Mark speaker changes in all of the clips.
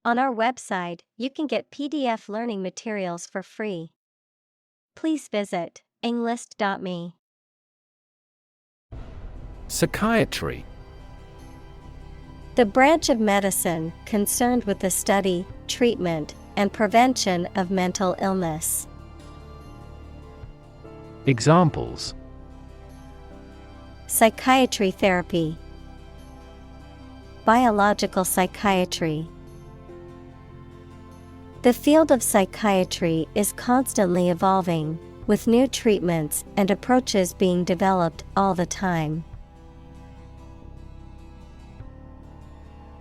Speaker 1: On our website, you can get PDF learning materials for free. Please visit englist.me.
Speaker 2: Psychiatry.
Speaker 1: The branch of medicine concerned with the study, treatment, and prevention of mental illness.
Speaker 2: Examples:
Speaker 1: Psychiatry therapy, biological psychiatry. The field of psychiatry is constantly evolving, with new treatments and approaches being developed all the time.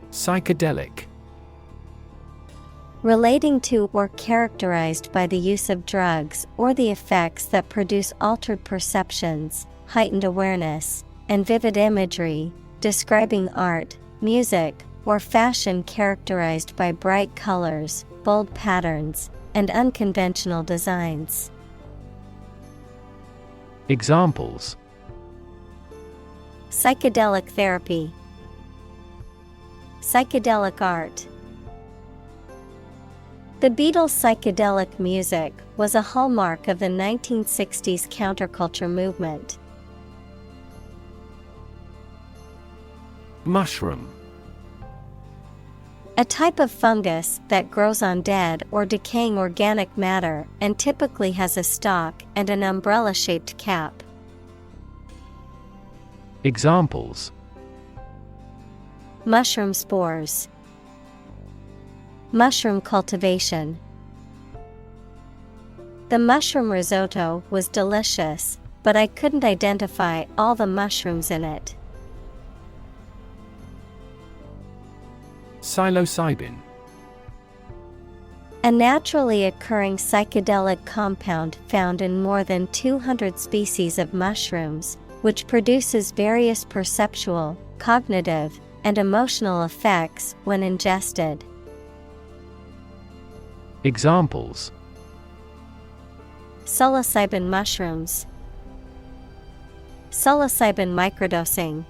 Speaker 2: Psychedelic.
Speaker 1: Relating to or characterized by the use of drugs or the effects that produce altered perceptions, heightened awareness, and vivid imagery, describing art, music, or fashion characterized by bright colors, bold patterns, and unconventional designs.
Speaker 2: Examples:
Speaker 1: Psychedelic therapy, psychedelic art. The Beatles' psychedelic music was a hallmark of the 1960s counterculture movement.
Speaker 2: Mushroom.
Speaker 1: A type of fungus that grows on dead or decaying organic matter and typically has a stalk and an umbrella-shaped cap.
Speaker 2: Examples:
Speaker 1: Mushroom spores, mushroom cultivation. The mushroom risotto was delicious, but I couldn't identify all the mushrooms in it.
Speaker 2: Psilocybin.
Speaker 1: A naturally occurring psychedelic compound found in more than 200 species of mushrooms, which produces various perceptual, cognitive, and emotional effects when ingested.
Speaker 2: Examples:
Speaker 1: Psilocybin mushrooms, psilocybin microdosing.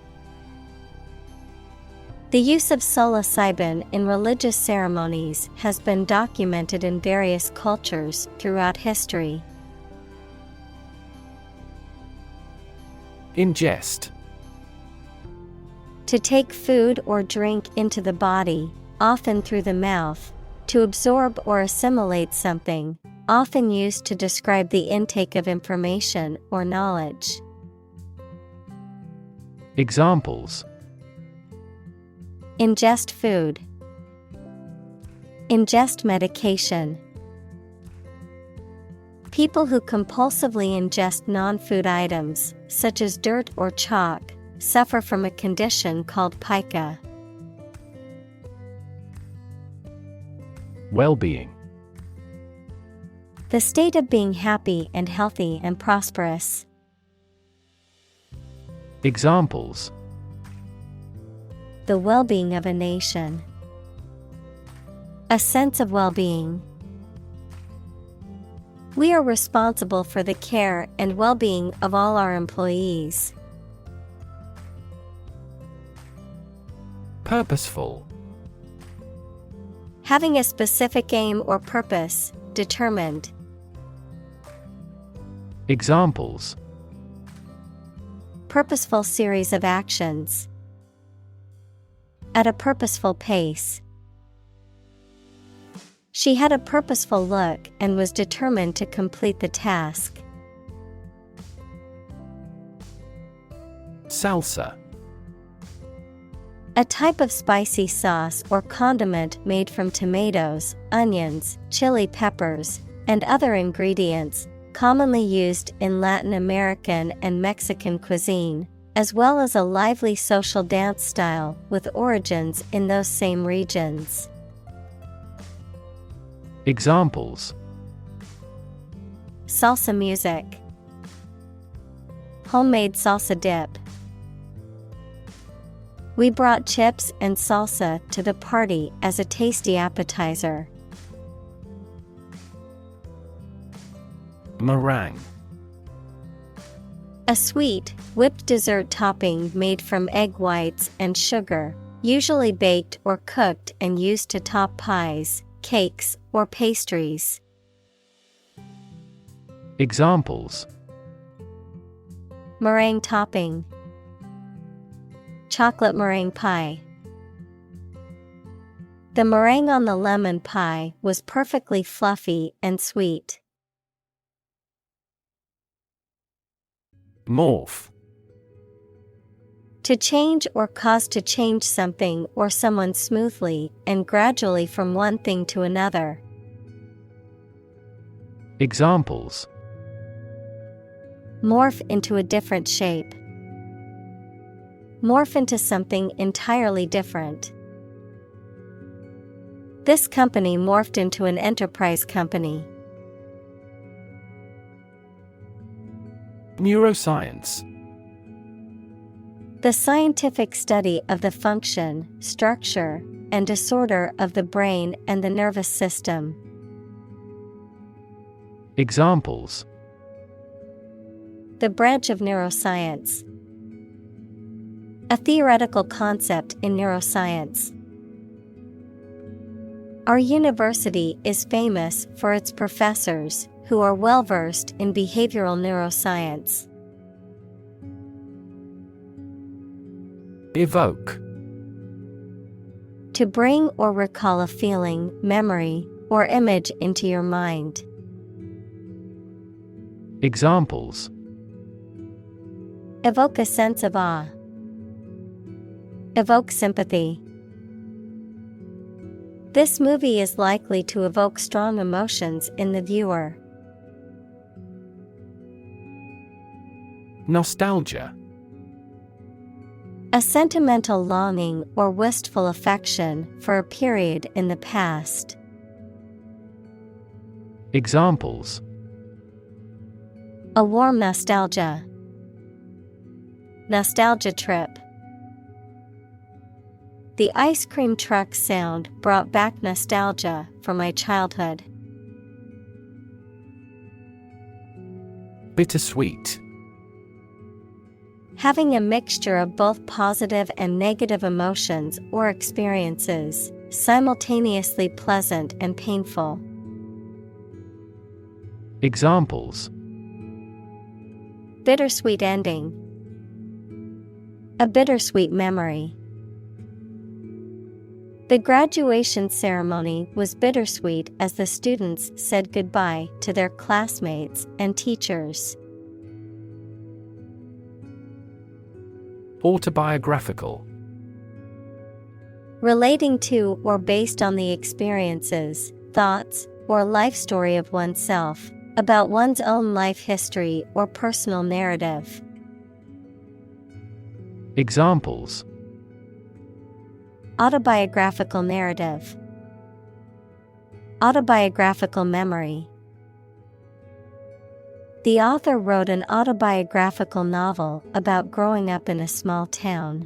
Speaker 1: The use of psilocybin in religious ceremonies has been documented in various cultures throughout history.
Speaker 2: Ingest.
Speaker 1: To take food or drink into the body, often through the mouth, to absorb or assimilate something, often used to describe the intake of information or knowledge.
Speaker 2: Examples:
Speaker 1: Ingest food, ingest medication. People who compulsively ingest non-food items, such as dirt or chalk, suffer from a condition called pica.
Speaker 2: Well-being.
Speaker 1: The state of being happy and healthy and prosperous.
Speaker 2: Examples:
Speaker 1: The well-being of a nation. A sense of well-being. We are responsible for the care and well-being of all our employees.
Speaker 2: Purposeful.
Speaker 1: Having a specific aim or purpose, determined.
Speaker 2: Examples:
Speaker 1: Purposeful series of actions. At a purposeful pace. She had a purposeful look and was determined to complete the task.
Speaker 2: Salsa.
Speaker 1: A type of spicy sauce or condiment made from tomatoes, onions, chili peppers, and other ingredients, commonly used in Latin American and Mexican cuisine, as well as a lively social dance style with origins in those same regions.
Speaker 2: Examples:
Speaker 1: Salsa music. Homemade salsa dip. We brought chips and salsa to the party as a tasty appetizer.
Speaker 2: Meringue.
Speaker 1: A sweet, whipped dessert topping made from egg whites and sugar, Usually baked or cooked and used to top pies, cakes, or pastries.
Speaker 2: Examples:
Speaker 1: Meringue topping. Chocolate meringue pie. The meringue on the lemon pie was perfectly fluffy and sweet.
Speaker 2: Morph.
Speaker 1: To change or cause to change something or someone smoothly and gradually from one thing to another.
Speaker 2: Examples:
Speaker 1: Morph into a different shape. Morph into something entirely different. This company morphed into an enterprise company.
Speaker 2: Neuroscience.
Speaker 1: The scientific study of the function, structure, and disorder of the brain and the nervous system.
Speaker 2: Examples:
Speaker 1: The branch of neuroscience. A theoretical concept in neuroscience. Our university is famous for its professors, who are well-versed in behavioral neuroscience.
Speaker 2: Evoke.
Speaker 1: To bring or recall a feeling, memory, or image into your mind.
Speaker 2: Examples:
Speaker 1: Evoke a sense of awe. Evoke sympathy. This movie is likely to evoke strong emotions in the viewer.
Speaker 2: Nostalgia.
Speaker 1: A sentimental longing or wistful affection for a period in the past.
Speaker 2: Examples:
Speaker 1: A warm nostalgia. Nostalgia trip. The ice cream truck sound brought back nostalgia from my childhood.
Speaker 2: Bittersweet.
Speaker 1: Having a mixture of both positive and negative emotions or experiences, simultaneously pleasant and painful.
Speaker 2: Examples:
Speaker 1: Bittersweet ending. A bittersweet memory. The graduation ceremony was bittersweet as the students said goodbye to their classmates and teachers.
Speaker 2: Autobiographical.
Speaker 1: Relating to or based on the experiences, thoughts, or life story of oneself, about one's own life history or personal narrative.
Speaker 2: Examples:
Speaker 1: Autobiographical narrative. Autobiographical memory. The author wrote an autobiographical novel about growing up in a small town.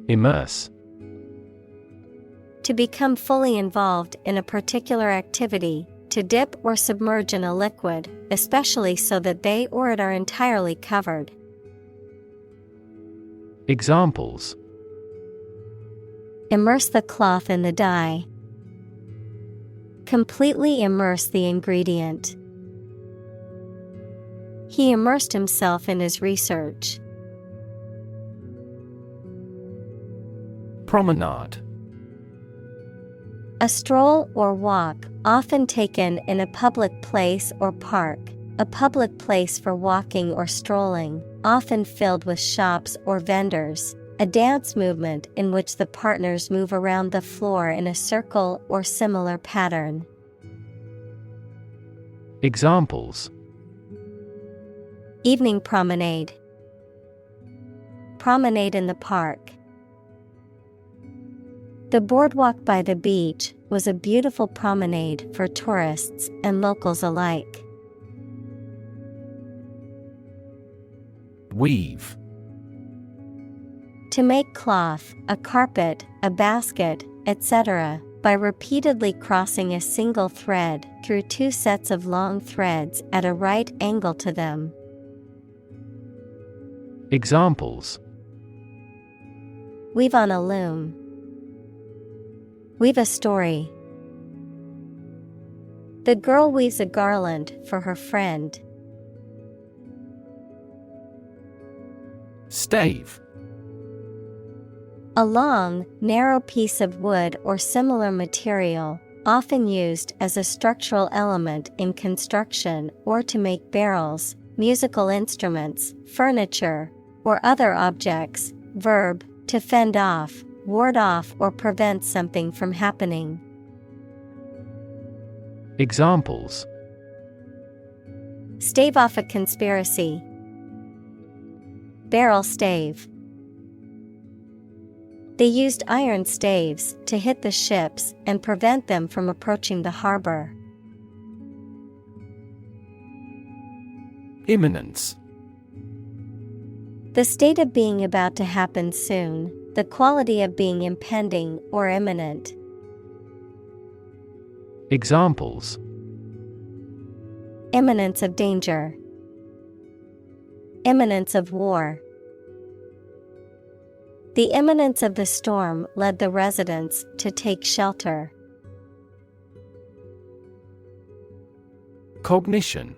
Speaker 2: Immerse.
Speaker 1: To become fully involved in a particular activity, to dip or submerge in a liquid, especially so that they or it are entirely covered.
Speaker 2: Examples:
Speaker 1: Immerse the cloth in the dye. Completely immerse the ingredient. He immersed himself in his research.
Speaker 2: Promenade.
Speaker 1: A stroll or walk, often taken in a public place or park, a public place for walking or strolling, often filled with shops or vendors, a dance movement in which the partners move around the floor in a circle or similar pattern.
Speaker 2: Examples:
Speaker 1: Evening promenade. Promenade in the park. The boardwalk by the beach was a beautiful promenade for tourists and locals alike.
Speaker 2: Weave.
Speaker 1: To make cloth, a carpet, a basket, etc., by repeatedly crossing a single thread through two sets of long threads at a right angle to them.
Speaker 2: Examples:
Speaker 1: weave on a loom, weave a story. The girl weaves a garland for her friend.
Speaker 2: Stave.
Speaker 1: A long, narrow piece of wood or similar material, often used as a structural element in construction or to make barrels, musical instruments, furniture, or other objects. Verb, to fend off, ward off or prevent something from happening.
Speaker 2: Examples:
Speaker 1: stave off a conspiracy, barrel stave. They used iron staves to hit the ships and prevent them from approaching the harbor.
Speaker 2: Imminence.
Speaker 1: The state of being about to happen soon, the quality of being impending or imminent.
Speaker 2: Examples:
Speaker 1: imminence of danger, imminence of war. The imminence of the storm led the residents to take shelter.
Speaker 2: Cognition.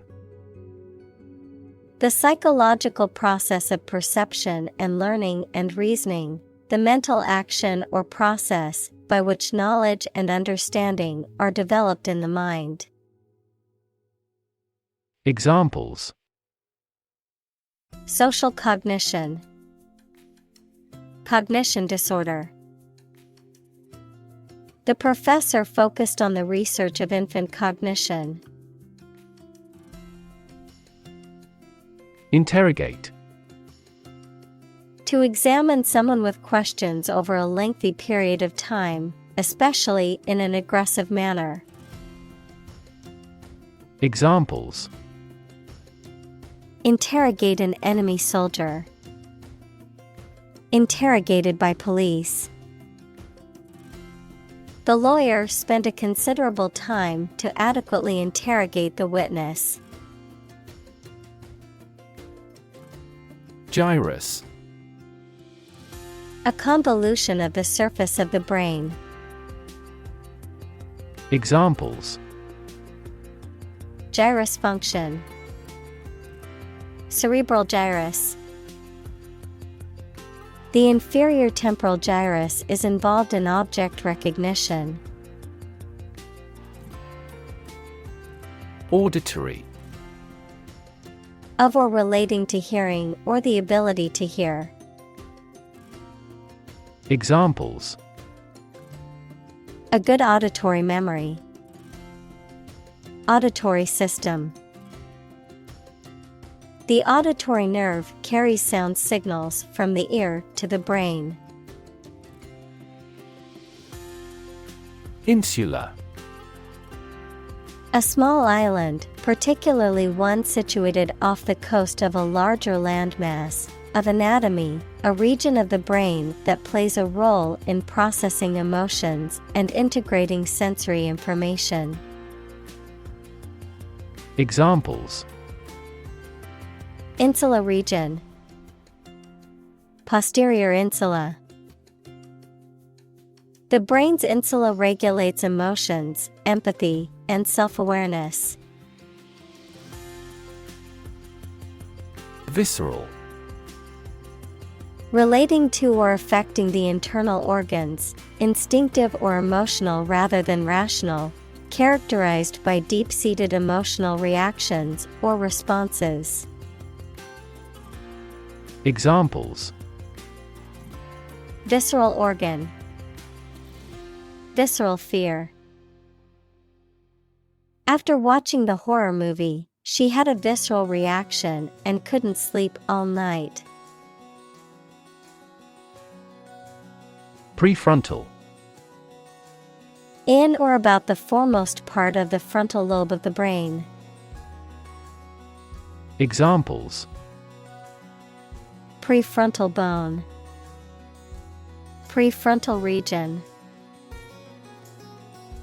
Speaker 1: The psychological process of perception and learning and reasoning, the mental action or process by which knowledge and understanding are developed in the mind.
Speaker 2: Examples:
Speaker 1: social cognition, cognition disorder. The professor focused on the research of infant cognition.
Speaker 2: Interrogate.
Speaker 1: To examine someone with questions over a lengthy period of time, especially in an aggressive manner.
Speaker 2: Examples:
Speaker 1: interrogate an enemy soldier, interrogated by police. The lawyer spent a considerable time to adequately interrogate the witness.
Speaker 2: Gyrus.
Speaker 1: A convolution of the surface of the brain.
Speaker 2: Examples:
Speaker 1: gyrus function, cerebral gyrus. The inferior temporal gyrus is involved in object recognition.
Speaker 2: Auditory.
Speaker 1: Of or relating to hearing or the ability to hear.
Speaker 2: Examples:
Speaker 1: a good auditory memory, auditory system. The auditory nerve carries sound signals from the ear to the brain.
Speaker 2: Insula.
Speaker 1: A small island, particularly one situated off the coast of a larger landmass. Of anatomy, a region of the brain that plays a role in processing emotions and integrating sensory information.
Speaker 2: Examples:
Speaker 1: insula region, posterior insula. The brain's insula regulates emotions, empathy, and self-awareness.
Speaker 2: Visceral.
Speaker 1: Relating to or affecting the internal organs, instinctive or emotional rather than rational, characterized by deep-seated emotional reactions or responses.
Speaker 2: Examples:
Speaker 1: visceral organ, visceral fear. After watching the horror movie, she had a visceral reaction and couldn't sleep all night.
Speaker 2: Prefrontal.
Speaker 1: In or about the foremost part of the frontal lobe of the brain.
Speaker 2: Examples:
Speaker 1: prefrontal bone, prefrontal region.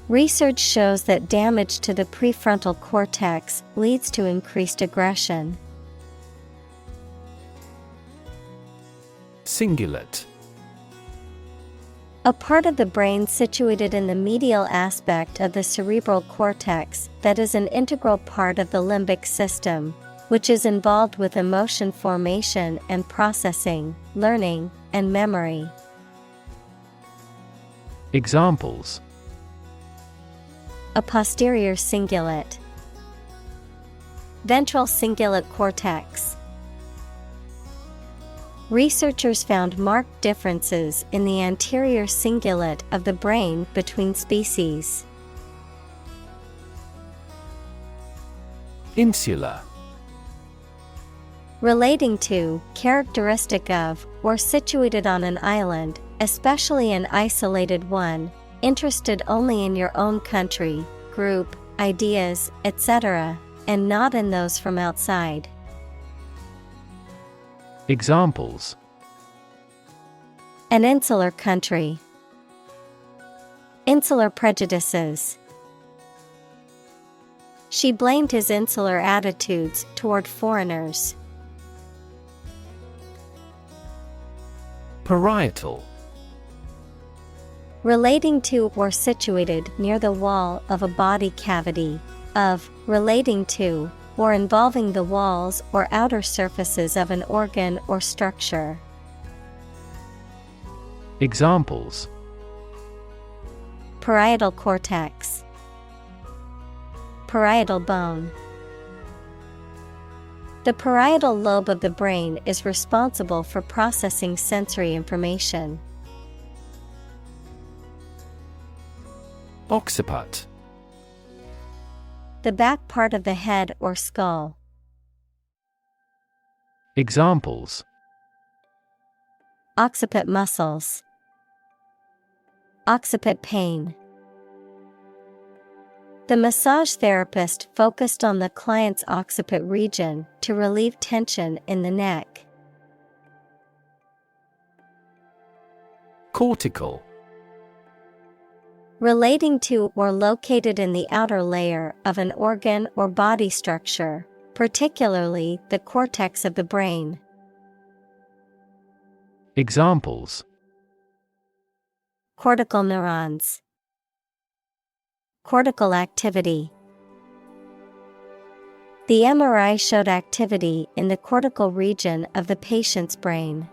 Speaker 1: Research shows that damage to the prefrontal cortex leads to increased aggression.
Speaker 3: Cingulate.
Speaker 1: A part of the brain situated in the medial aspect of the cerebral cortex that is an integral part of the limbic system, which is involved with emotion formation and processing, learning, and memory.
Speaker 2: Examples:
Speaker 1: A posterior cingulate. Ventral cingulate cortex. Researchers found marked differences in the anterior cingulate of the brain between species.
Speaker 3: Insular.
Speaker 1: Relating to, characteristic of, or situated on an island, especially an isolated one, interested only in your own country, group, ideas, etc., and not in those from outside.
Speaker 2: Examples:
Speaker 1: An insular country. Insular prejudices. She blamed his insular attitudes toward foreigners.
Speaker 3: Parietal.
Speaker 1: Relating to or situated near the wall of a body cavity, of, relating to, or involving the walls or outer surfaces of an organ or structure.
Speaker 2: Examples:
Speaker 1: Parietal cortex. Parietal bone. The parietal lobe of the brain is responsible for processing sensory information.
Speaker 3: Occiput.
Speaker 1: The back part of the head or skull.
Speaker 2: Examples:
Speaker 1: Occiput muscles. Occiput pain. The massage therapist focused on the client's occiput region to relieve tension in the neck.
Speaker 3: Cortical.
Speaker 1: Relating to or located in the outer layer of an organ or body structure, particularly the cortex of the brain.
Speaker 2: Examples:
Speaker 1: Cortical neurons. Cortical activity. The MRI showed activity in the cortical region of the patient's brain.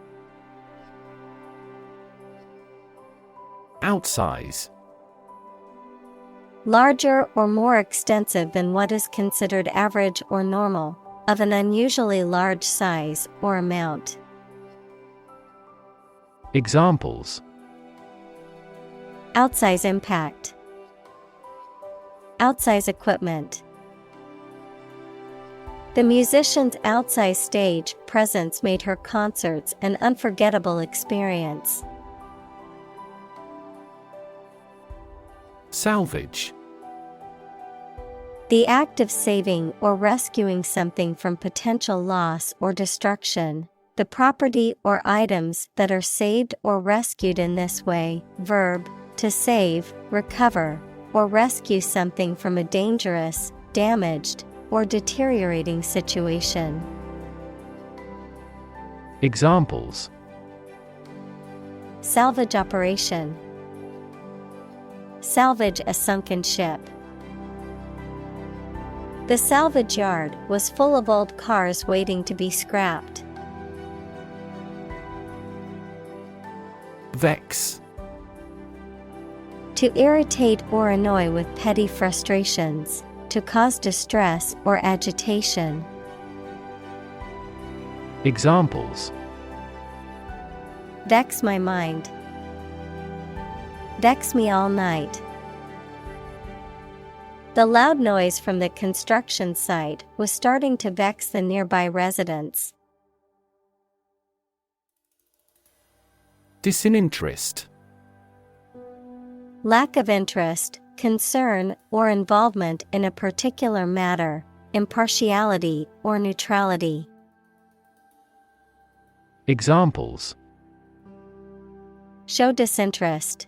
Speaker 3: Outsize.
Speaker 1: Larger or more extensive than what is considered average or normal, of an unusually large size or amount.
Speaker 2: Examples:
Speaker 1: Outsize impact. Outsize equipment. The musician's outsize stage presence made her concerts an unforgettable experience.
Speaker 3: Salvage.
Speaker 1: The act of saving or rescuing something from potential loss or destruction, the property or items that are saved or rescued in this way. Verb, to save, recover, or rescue something from a dangerous, damaged, or deteriorating situation.
Speaker 2: Examples:
Speaker 1: Salvage operation. Salvage a sunken ship. The salvage yard was full of old cars waiting to be scrapped.
Speaker 3: Vex.
Speaker 1: To irritate or annoy with petty frustrations, to cause distress or agitation.
Speaker 2: Examples:
Speaker 1: Vex my mind. Vex me all night. The loud noise from the construction site was starting to vex the nearby residents.
Speaker 3: Disinterest.
Speaker 1: Lack of interest, concern, or involvement in a particular matter, impartiality or neutrality.
Speaker 2: Examples:
Speaker 1: Show disinterest.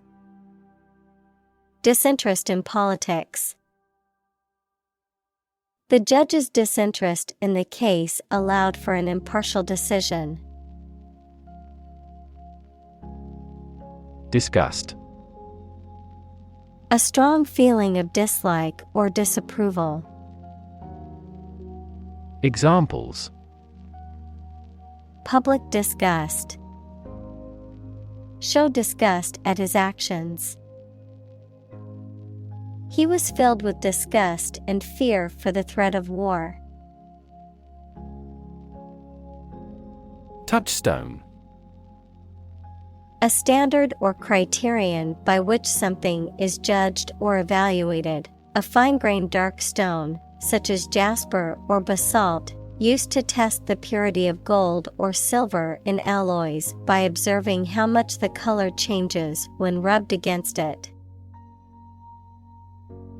Speaker 1: Disinterest in politics. The judge's disinterest in the case allowed for an impartial decision.
Speaker 2: Disgust.
Speaker 1: A strong feeling of dislike or disapproval.
Speaker 2: Examples:
Speaker 1: Public disgust. Show disgust at his actions. He was filled with disgust and fear for the threat of war.
Speaker 2: Touchstone.
Speaker 1: A standard or criterion by which something is judged or evaluated, a fine-grained dark stone, such as jasper or basalt, used to test the purity of gold or silver in alloys by observing how much the color changes when rubbed against it.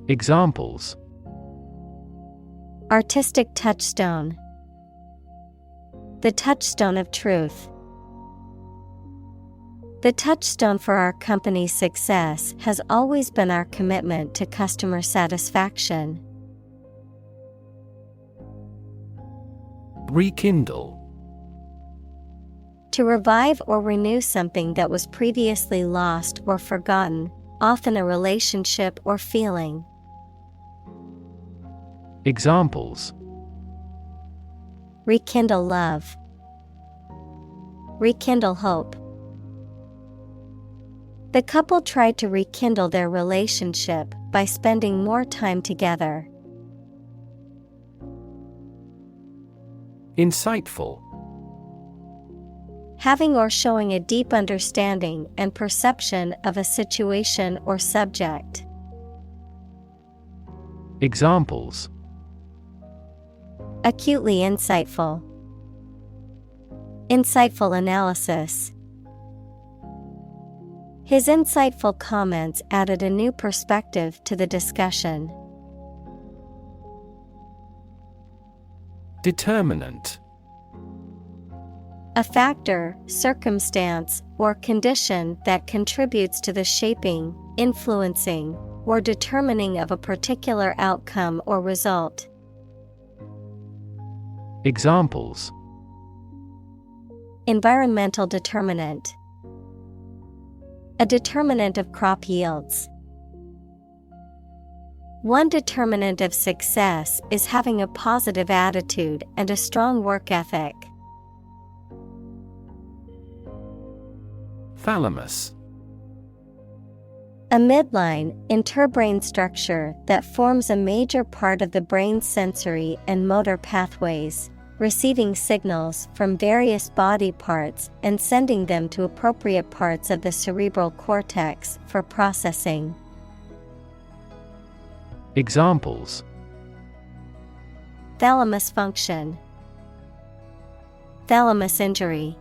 Speaker 2: Examples:
Speaker 1: Artistic touchstone. The touchstone of truth. The touchstone for our company's success has always been our commitment to customer satisfaction.
Speaker 2: Rekindle.
Speaker 1: To revive or renew something that was previously lost or forgotten, often a relationship or feeling.
Speaker 2: Examples:
Speaker 1: Rekindle love. Rekindle hope. The couple tried to rekindle their relationship by spending more time together.
Speaker 2: Insightful.
Speaker 1: Having or showing a deep understanding and perception of a situation or subject.
Speaker 2: Examples:
Speaker 1: Acutely insightful. Insightful analysis. His insightful comments added a new perspective to the discussion.
Speaker 2: Determinant.
Speaker 1: A factor, circumstance, or condition that contributes to the shaping, influencing, or determining of a particular outcome or result.
Speaker 2: Examples:
Speaker 1: Environmental determinant. A determinant of crop yields. One determinant of success is having a positive attitude and a strong work ethic.
Speaker 2: Thalamus.
Speaker 1: A midline, interbrain structure that forms a major part of the brain's sensory and motor pathways, receiving signals from various body parts and sending them to appropriate parts of the cerebral cortex for processing.
Speaker 2: Examples:
Speaker 1: Thalamus function. Thalamus injury.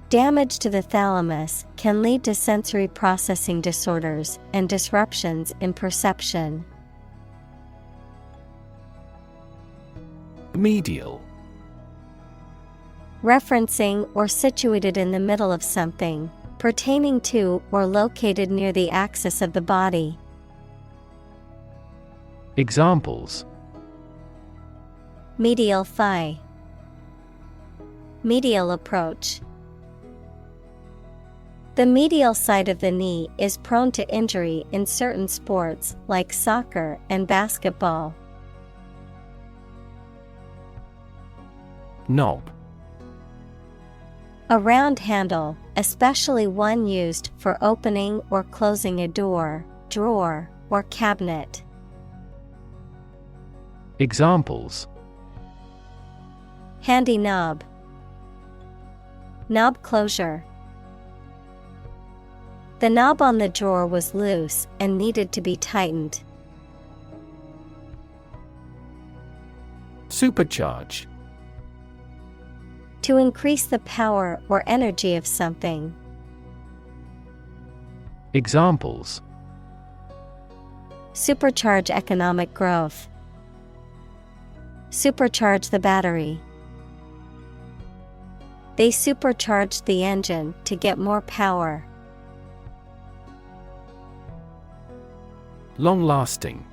Speaker 1: Damage to the thalamus can lead to sensory processing disorders and disruptions in perception.
Speaker 2: Medial.
Speaker 1: Referencing or situated in the middle of something, pertaining to or located near the axis of the body.
Speaker 2: Examples:
Speaker 1: Medial thigh. Medial approach. The medial side of the knee is prone to injury in certain sports like soccer and basketball.
Speaker 2: Knob.
Speaker 1: A round handle, especially one used for opening or closing a door, drawer, or cabinet.
Speaker 2: Examples:
Speaker 1: Handy knob. Knob closure. The knob on the drawer was loose and needed to be tightened.
Speaker 2: Supercharge.
Speaker 1: To increase the power or energy of something.
Speaker 2: Examples:
Speaker 1: Supercharge economic growth. Supercharge the battery. They supercharged the engine to get more power.
Speaker 2: Long-lasting.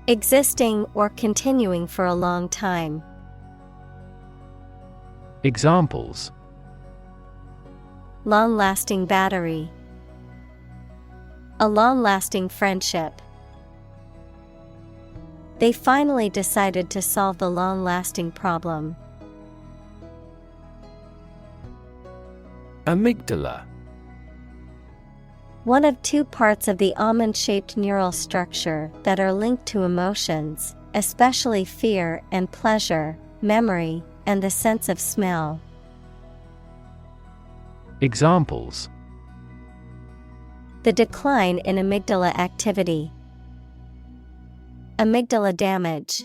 Speaker 1: Existing or continuing for a long time.
Speaker 2: Examples:
Speaker 1: long-lasting battery. A long-lasting friendship. They finally decided to solve the long-lasting problem.
Speaker 2: Amygdala.
Speaker 1: One of two parts of the almond-shaped neural structure that are linked to emotions, especially fear and pleasure, memory, and the sense of smell.
Speaker 2: Examples:
Speaker 1: The decline in amygdala activity. Amygdala damage.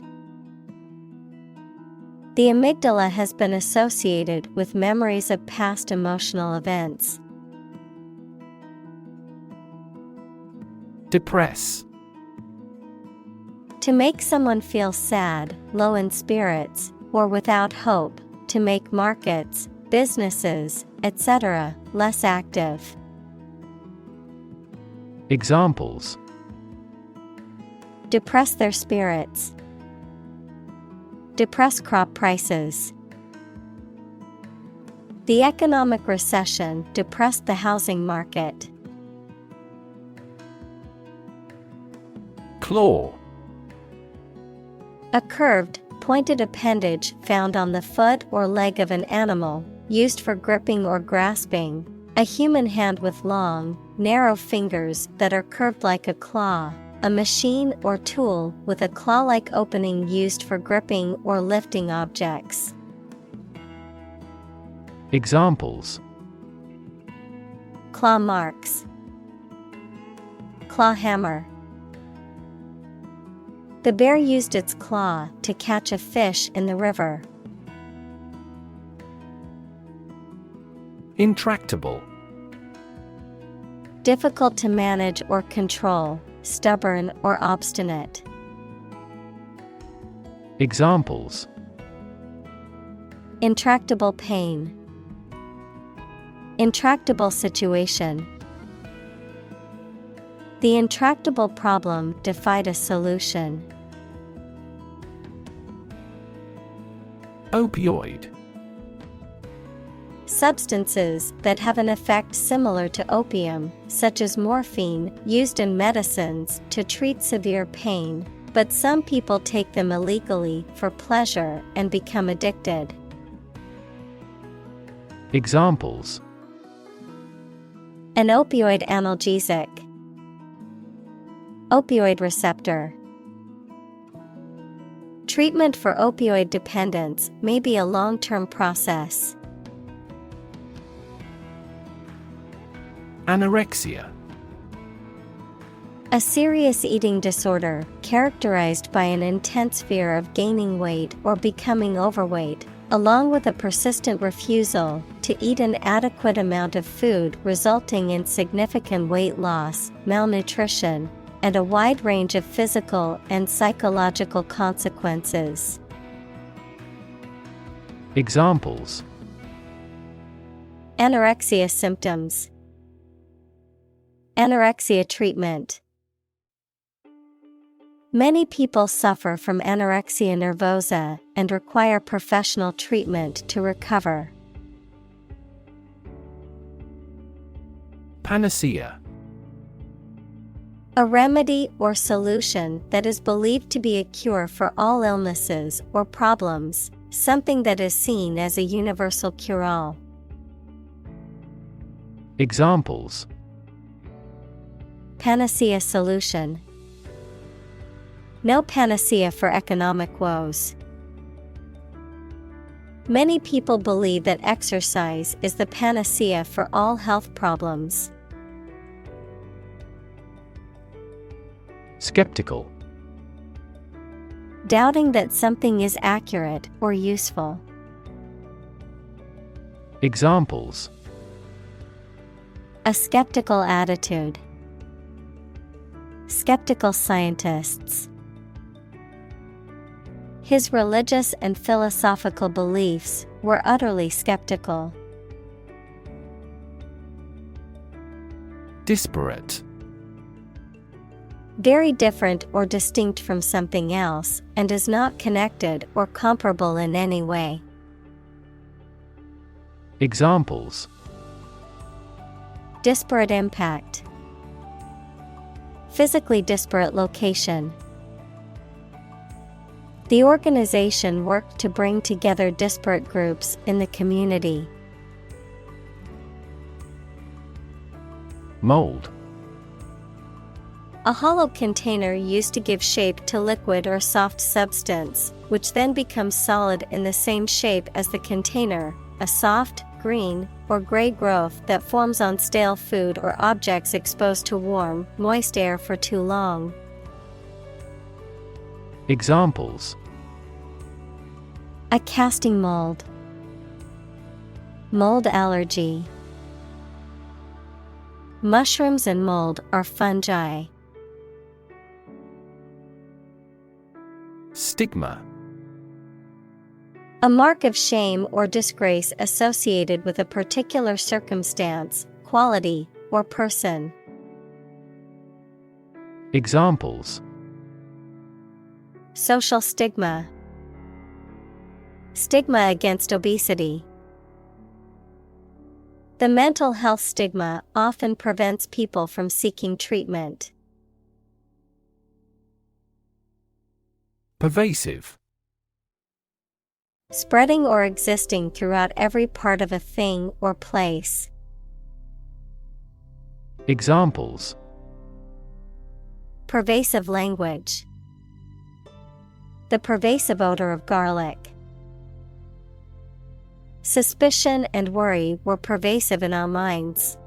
Speaker 1: The amygdala has been associated with memories of past emotional events.
Speaker 2: Depress.
Speaker 1: To make someone feel sad, low in spirits, or without hope, to make markets, businesses, etc., less active.
Speaker 2: Examples:
Speaker 1: Depress their spirits. Depress crop prices. The economic recession depressed the housing market.
Speaker 2: Claw.
Speaker 1: A curved, pointed appendage found on the foot or leg of an animal, used for gripping or grasping. A human hand with long, narrow fingers that are curved like a claw. A machine or tool with a claw-like opening used for gripping or lifting objects.
Speaker 2: Examples:
Speaker 1: Claw marks. Claw hammer. The bear used its claw to catch a fish in the river.
Speaker 2: Intractable.
Speaker 1: Difficult to manage or control, stubborn or obstinate.
Speaker 2: Examples:
Speaker 1: Intractable pain. Intractable situation. The intractable problem defied a solution.
Speaker 2: Opioid.
Speaker 1: Substances that have an effect similar to opium, such as morphine, used in medicines to treat severe pain, but some people take them illegally for pleasure and become addicted.
Speaker 2: Examples:
Speaker 1: An opioid analgesic. Opioid receptor. Treatment for opioid dependence may be a long-term process.
Speaker 2: Anorexia.
Speaker 1: A serious eating disorder characterized by an intense fear of gaining weight or becoming overweight, along with a persistent refusal to eat an adequate amount of food, resulting in significant weight loss, malnutrition, and a wide range of physical and psychological consequences.
Speaker 2: Examples:
Speaker 1: Anorexia symptoms. Anorexia treatment. Many people suffer from anorexia nervosa and require professional treatment to recover.
Speaker 2: Panacea.
Speaker 1: A remedy or solution that is believed to be a cure for all illnesses or problems, something that is seen as a universal cure-all.
Speaker 2: Examples:
Speaker 1: Panacea solution. No panacea for economic woes. Many people believe that exercise is the panacea for all health problems.
Speaker 2: Skeptical.
Speaker 1: Doubting that something is accurate or useful.
Speaker 2: Examples:
Speaker 1: A skeptical attitude. Skeptical scientists. His religious and philosophical beliefs were utterly skeptical.
Speaker 2: Disparate.
Speaker 1: Very different or distinct from something else, and is not connected or comparable in any way.
Speaker 2: Examples:
Speaker 1: Disparate impact. Physically disparate location. The organization worked to bring together disparate groups in the community.
Speaker 2: Mold.
Speaker 1: A hollow container used to give shape to liquid or soft substance, which then becomes solid in the same shape as the container, a soft, green, or gray growth that forms on stale food or objects exposed to warm, moist air for too long.
Speaker 2: Examples:
Speaker 1: A casting mold. Mold allergy. Mushrooms and mold are fungi.
Speaker 2: Stigma.
Speaker 1: A mark of shame or disgrace associated with a particular circumstance, quality, or person.
Speaker 2: Examples:
Speaker 1: Social stigma. Stigma against obesity. The mental health stigma often prevents people from seeking treatment.
Speaker 2: Pervasive.
Speaker 1: Spreading or existing throughout every part of a thing or place.
Speaker 2: Examples:
Speaker 1: Pervasive language. The pervasive odor of garlic. Suspicion and worry were pervasive in our minds.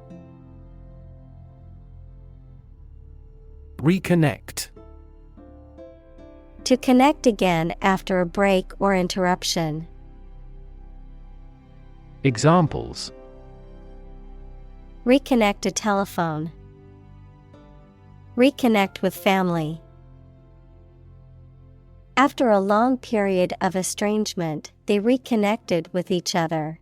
Speaker 2: Reconnect.
Speaker 1: To connect again after a break or interruption.
Speaker 2: Examples:
Speaker 1: Reconnect a telephone. Reconnect with family. After a long period of estrangement, they reconnected with each other.